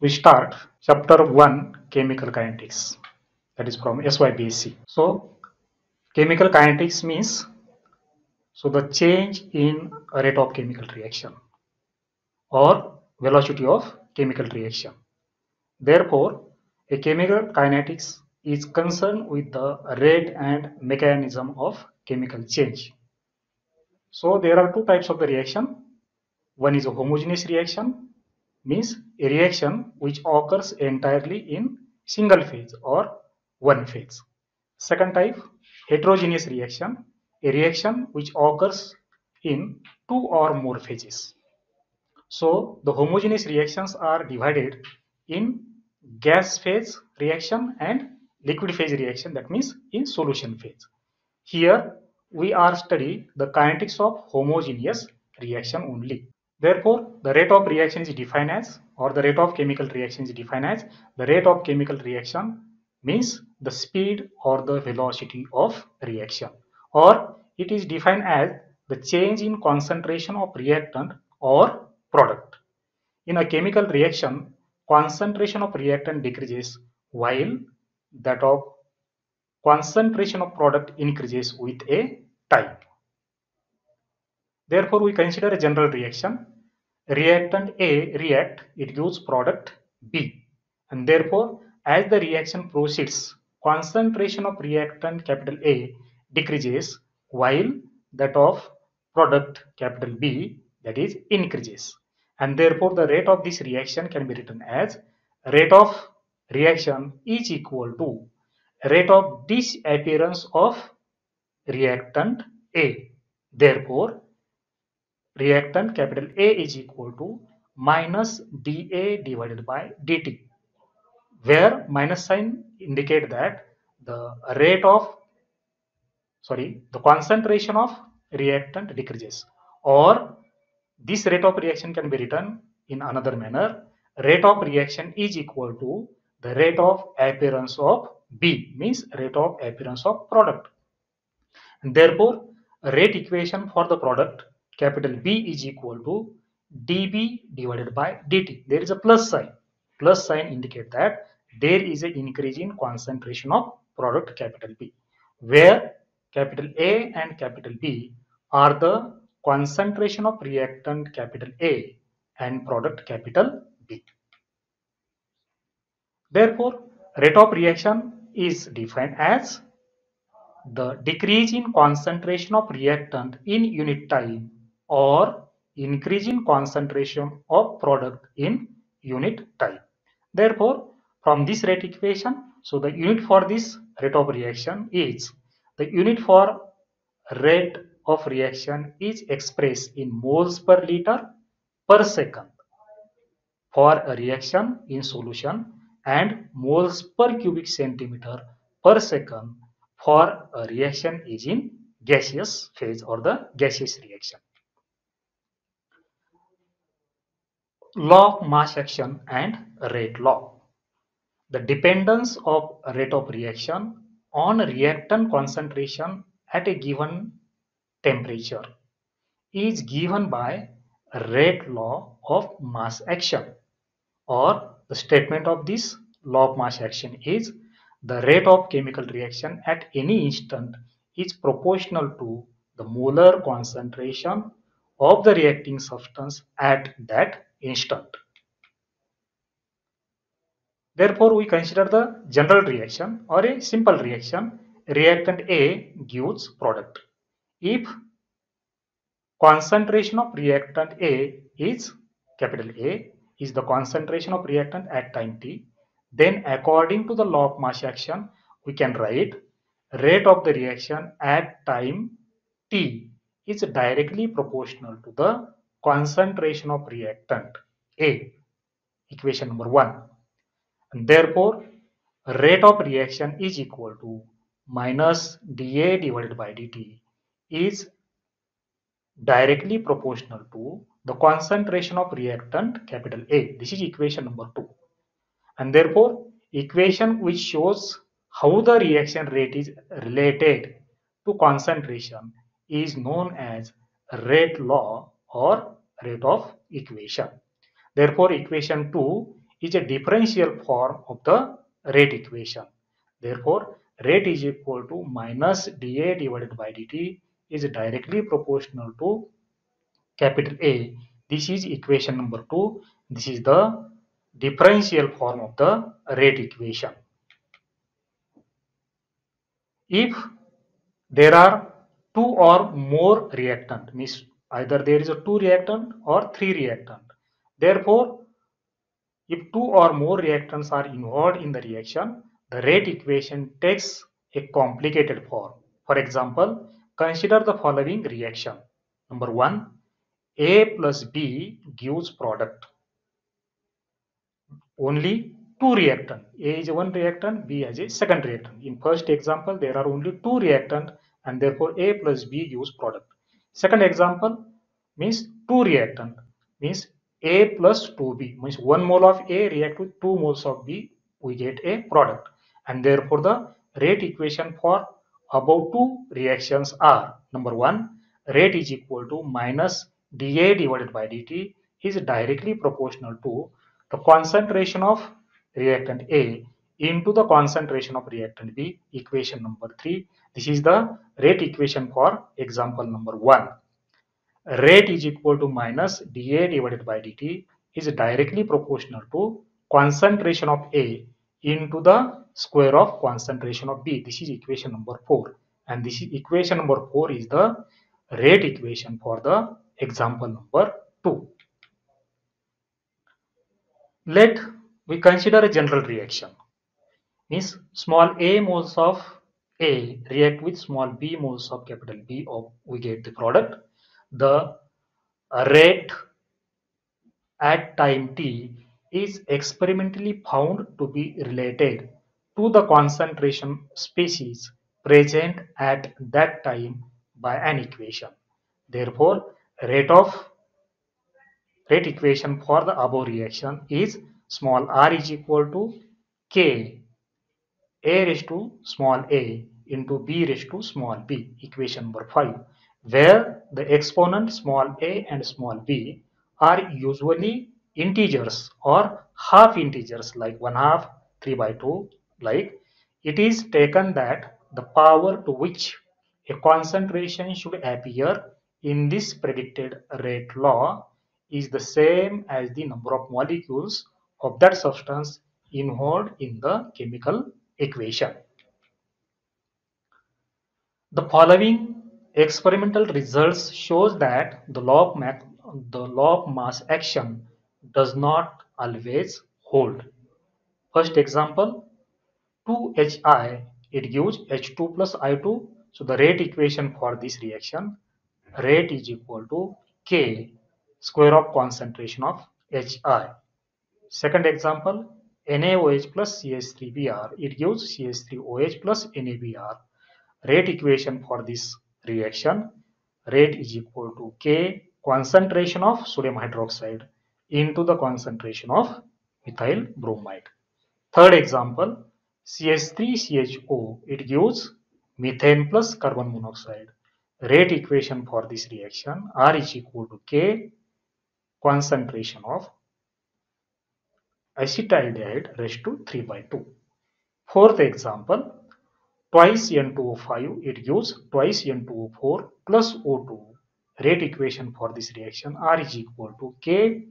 we start chapter 1 chemical kinetics, that is from SYBSc. So chemical kinetics means the change in rate of chemical reaction or velocity of chemical reaction. Therefore, a chemical kinetics is concerned with the rate and mechanism of chemical change. So there are two types of the reaction. One is a homogeneous reaction, means a reaction which occurs entirely in single phase or one phase. Second type, heterogeneous reaction, a reaction which occurs in two or more phases. So the homogeneous reactions are divided in gas phase reaction and liquid phase reaction, that means in solution phase. Here we are studying the kinetics of homogeneous reaction only. Therefore, the rate of reaction is defined as, or the rate of chemical reaction is defined as, the rate of chemical reaction means the speed or the velocity of reaction, or it is defined as the change in concentration of reactant or product. In a chemical reaction, concentration of reactant decreases while that of concentration of product increases with a time. Therefore, we consider a general reaction. Reactant A react, it gives product B. And therefore, as the reaction proceeds, concentration of reactant capital A decreases while that of product capital B, that is, increases. And therefore, the rate of this reaction can be written as rate of reaction is equal to rate of disappearance of reactant A. Therefore, reactant capital A is equal to minus dA divided by dt, where minus sign indicate that the rate of the concentration of reactant decreases, or this rate of reaction can be written in another manner. Rate of reaction is equal to the rate of appearance of B, means rate of appearance of product. And therefore, rate equation for the product capital B is equal to dB divided by dt. There is a plus sign. Plus sign indicate that there is an increase in concentration of product capital B, where capital A and capital B are the concentration of reactant capital A and product capital B. Therefore, rate of reaction is defined as the decrease in concentration of reactant in unit time or increase in concentration of product in unit time. Therefore, from this rate equation, so the unit for this rate of reaction is, the unit for rate of reaction is expressed in moles per liter per second for a reaction in solution and moles per cubic centimeter per second for a reaction is in gaseous phase or the gaseous reaction. Law of mass action and rate law. The dependence of rate of reaction on reactant concentration at a given temperature is given by rate law of mass action, or the statement of this law of mass action is the rate of chemical reaction at any instant is proportional to the molar concentration of the reacting substance at that instant. Therefore, we consider the general reaction or a simple reaction. Reactant A gives product. If concentration of reactant A is capital A is the concentration of reactant at time t, then according to the law of mass action, we can write rate of the reaction at time t is directly proportional to the concentration of reactant A, equation number 1. And therefore, rate of reaction is equal to minus dA divided by dt is directly proportional to the concentration of reactant capital A. This is equation number 2. And therefore, equation which shows how the reaction rate is related to concentration is known as rate law or rate of equation. Therefore, equation 2 is a differential form of the rate equation. Therefore, rate is equal to minus dA divided by dt is directly proportional to capital A. This is equation number 2. This is the differential form of the rate equation. If there are two or more reactant, means either there is a two reactant or three reactant. Therefore, if two or more reactants are involved in the reaction, the rate equation takes a complicated form. For example, consider the following reaction. Number 1, A plus B gives product. Only two reactant. A is one reactant, B as a second reactant. In first example, there are only two reactant and therefore A plus B gives product. Second example means two reactant, means A plus 2B, means 1 mole of A react with 2 moles of B, we get a product. And therefore the rate equation for above two reactions are: number 1, rate is equal to minus dA divided by dt is directly proportional to the concentration of reactant A into the concentration of reactant B, equation number 3. This is the rate equation for example number 1. Rate is equal to minus dA divided by dt is directly proportional to concentration of A into the square of concentration of B. This is equation number 4. And this is equation number 4 is the rate equation for the example number 2. Let we consider a general reaction. Means small a moles of A react with small b moles of capital B, of we get the product. The rate at time t is experimentally found to be related to the concentration species present at that time by an equation. Therefore, rate equation for the above reaction is small r is equal to k a raised to small a into b raised to small b, equation number 5, where the exponent small a and small b are usually integers or half integers like 1 half, 3 by 2. Like, it is taken that the power to which a concentration should appear in this predicted rate law is the same as the number of molecules of that substance involved in the chemical equation. The following experimental results shows that the law of mass action does not always hold. First example, 2HI, it gives H2 plus I2. So the rate equation for this reaction, rate is equal to K square of concentration of HI. Second example, NaOH plus CH3Br, it gives CH3OH plus NaBr. Rate equation for this reaction, rate is equal to K concentration of sodium hydroxide into the concentration of methyl bromide. Third example, CH3CHO, it gives methane plus carbon monoxide. Rate equation for this reaction, R is equal to K concentration of acetaldehyde raised to 3 by 2. Fourth example, twice N2O5, it gives twice N2O4 plus O2. Rate equation for this reaction, R is equal to K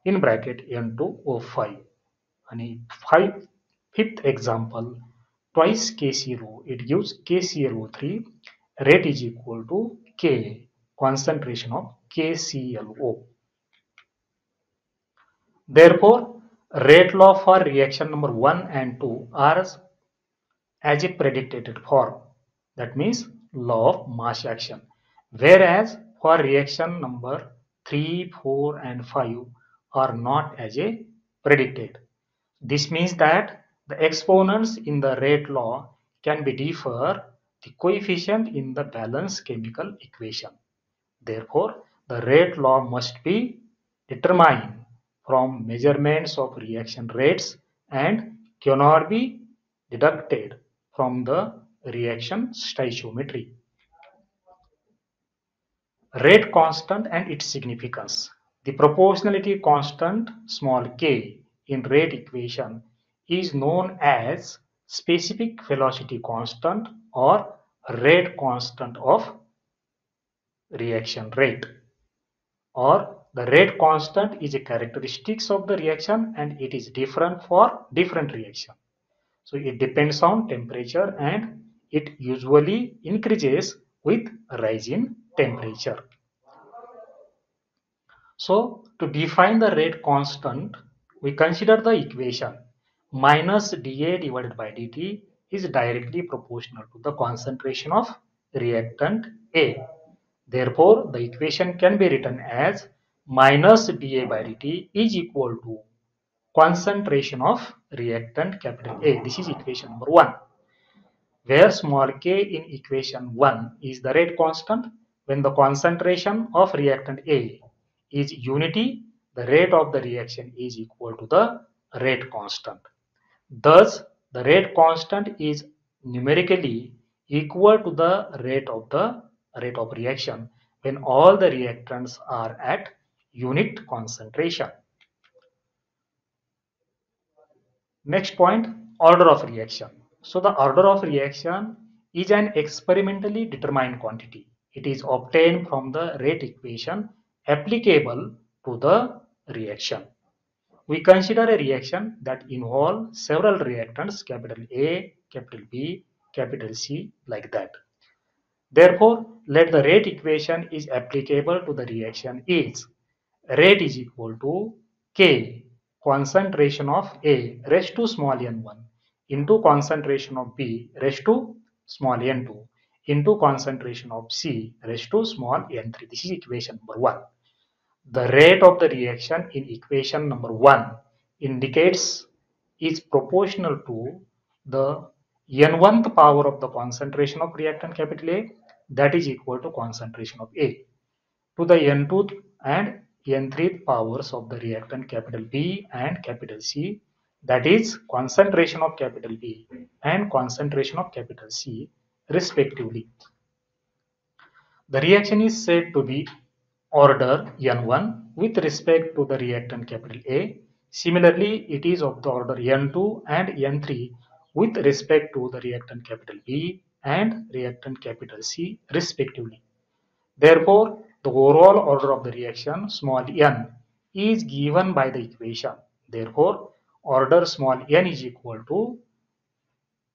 in bracket N2O5. And fifth example, twice KClO, it gives KClO3. Rate is equal to K concentration of KClO. Therefore, rate law for reaction number 1 and 2 are as a predicted form. That means law of mass action. Whereas for reaction number 3, 4 and 5 are not as a predicted. This means that the exponents in the rate law can be differ the coefficient in the balanced chemical equation. Therefore, the rate law must be determined from measurements of reaction rates and cannot be deducted from the reaction stoichiometry. Rate constant and its significance. The proportionality constant small k in rate equation is known as specific velocity constant or rate constant of reaction rate, or the rate constant is a characteristics of the reaction and it is different for different reaction. So it depends on temperature and it usually increases with rise in temperature. So to define the rate constant, we consider the equation minus dA divided by dt is directly proportional to the concentration of reactant A. Therefore, the equation can be written as minus dA by dt is equal to concentration of reactant capital A. This is equation number 1, where small k in equation 1 is the rate constant. When the concentration of reactant A is unity, the rate of the reaction is equal to the rate constant. Thus, the rate constant is numerically equal to the rate of reaction when all the reactants are at unit concentration. Next point, order of reaction. So the order of reaction is an experimentally determined quantity. It is obtained from the rate equation applicable to the reaction. We consider a reaction that involves several reactants, capital A, capital B, capital C, like that. Therefore, let the rate equation is applicable to the reaction is rate is equal to K concentration of A raised to small n1 into concentration of B raised to small n2 into concentration of C raised to small n3. This is equation number 1. The rate of the reaction in equation number 1 indicates is proportional to the n1th power of the concentration of reactant capital A, that is equal to concentration of A, to the n2th and n3th powers of the reactant capital B and capital C, that is concentration of capital B and concentration of capital C respectively. The reaction is said to be order N1 with respect to the reactant capital A. Similarly, it is of the order N2 and N3 with respect to the reactant capital B and reactant capital C respectively. Therefore, the overall order of the reaction small n is given by the equation. Therefore, order small n is equal to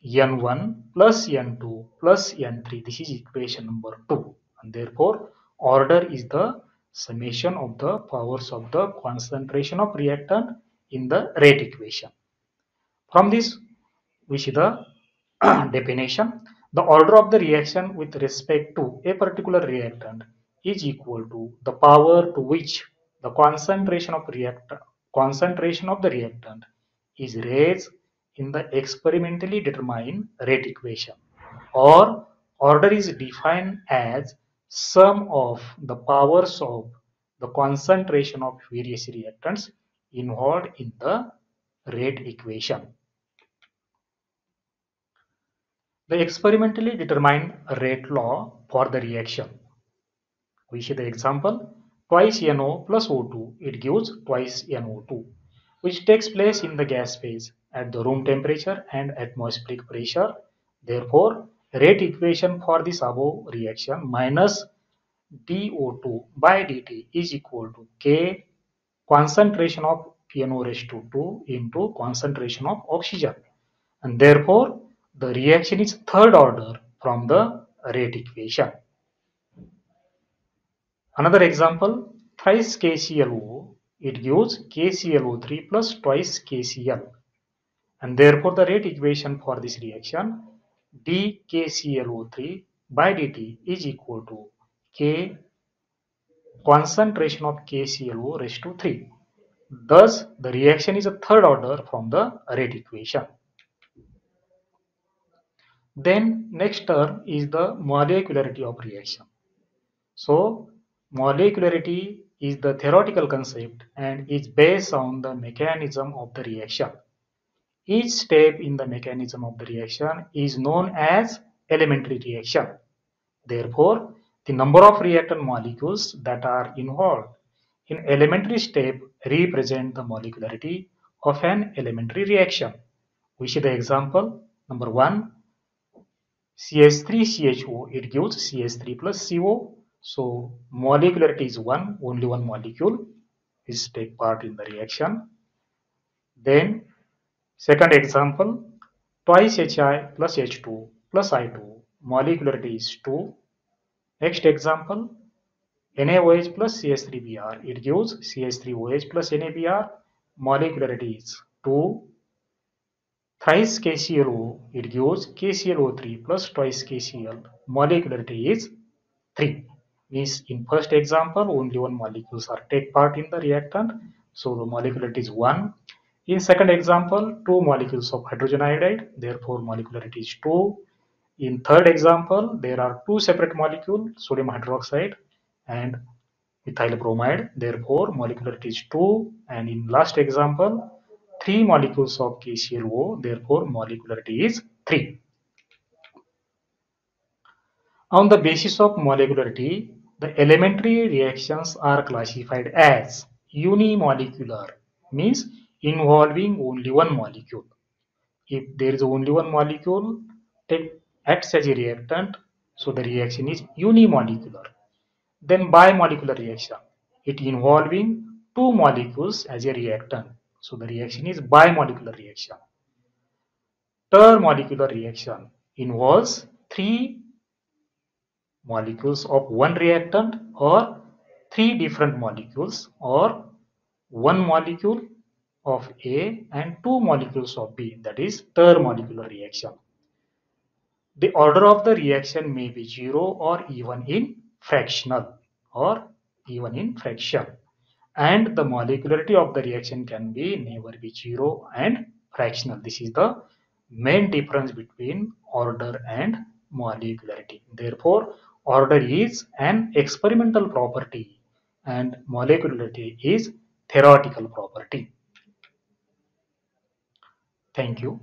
n1 plus n2 plus n3. This is equation number 2. And therefore, order is the summation of the powers of the concentration of reactant in the rate equation. From this, we see the definition. The order of the reaction with respect to a particular reactant is equal to the power to which the concentration of the reactant is raised in the experimentally determined rate equation, or order is defined as sum of the powers of the concentration of various reactants involved in the rate equation. The experimentally determined rate law for the reaction. We see the example, twice NO plus O2, it gives twice NO2, which takes place in the gas phase at the room temperature and atmospheric pressure. Therefore, rate equation for this above reaction minus dO2 by dt is equal to K concentration of NO raised to 2 into concentration of oxygen. And therefore, the reaction is third order from the rate equation. Another example, thrice KClO, it gives KClO3 plus twice KCl. And therefore, the rate equation for this reaction dKClO3 by dt is equal to K concentration of KClO raised to 3. Thus, the reaction is a third order from the rate equation. Then next term is the molecularity of reaction. So molecularity is the theoretical concept and is based on the mechanism of the reaction. Each step in the mechanism of the reaction is known as elementary reaction. Therefore, the number of reactant molecules that are involved in elementary step represent the molecularity of an elementary reaction. We see the example. Number 1, CH3CHO, it gives CH3 plus CO. So molecularity is 1, only one molecule is take part in the reaction. Then second example, twice Hi plus H2 plus I2, molecularity is 2. Next example, NaOH plus CH3Br, it gives CH3OH plus NaBr, molecularity is 2. Thrice KClO, it gives KClO3 plus twice KCl, molecularity is 3. Means in first example, only one molecules are take part in the reactant, so the molecularity is 1. In second example, two molecules of hydrogen iodide, therefore molecularity is 2. In third example, there are two separate molecules, sodium hydroxide and methyl bromide, therefore molecularity is 2. And in last example, three molecules of KClO, therefore molecularity is 3. On the basis of molecularity, the elementary reactions are classified as unimolecular, means involving only one molecule. If there is only one molecule acts as a reactant, so the reaction is unimolecular. Then bimolecular reaction, it involving two molecules as a reactant, so the reaction is bimolecular reaction. Termolecular reaction involves three molecules of one reactant or three different molecules or one molecule of A and two molecules of B, that is termolecular reaction. The order of the reaction may be 0 or even in fractional or even in fraction, and the molecularity of the reaction can be never be 0 and fractional. This is the main difference between order and molecularity. Therefore, order is an experimental property and molecularity is theoretical property. Thank you.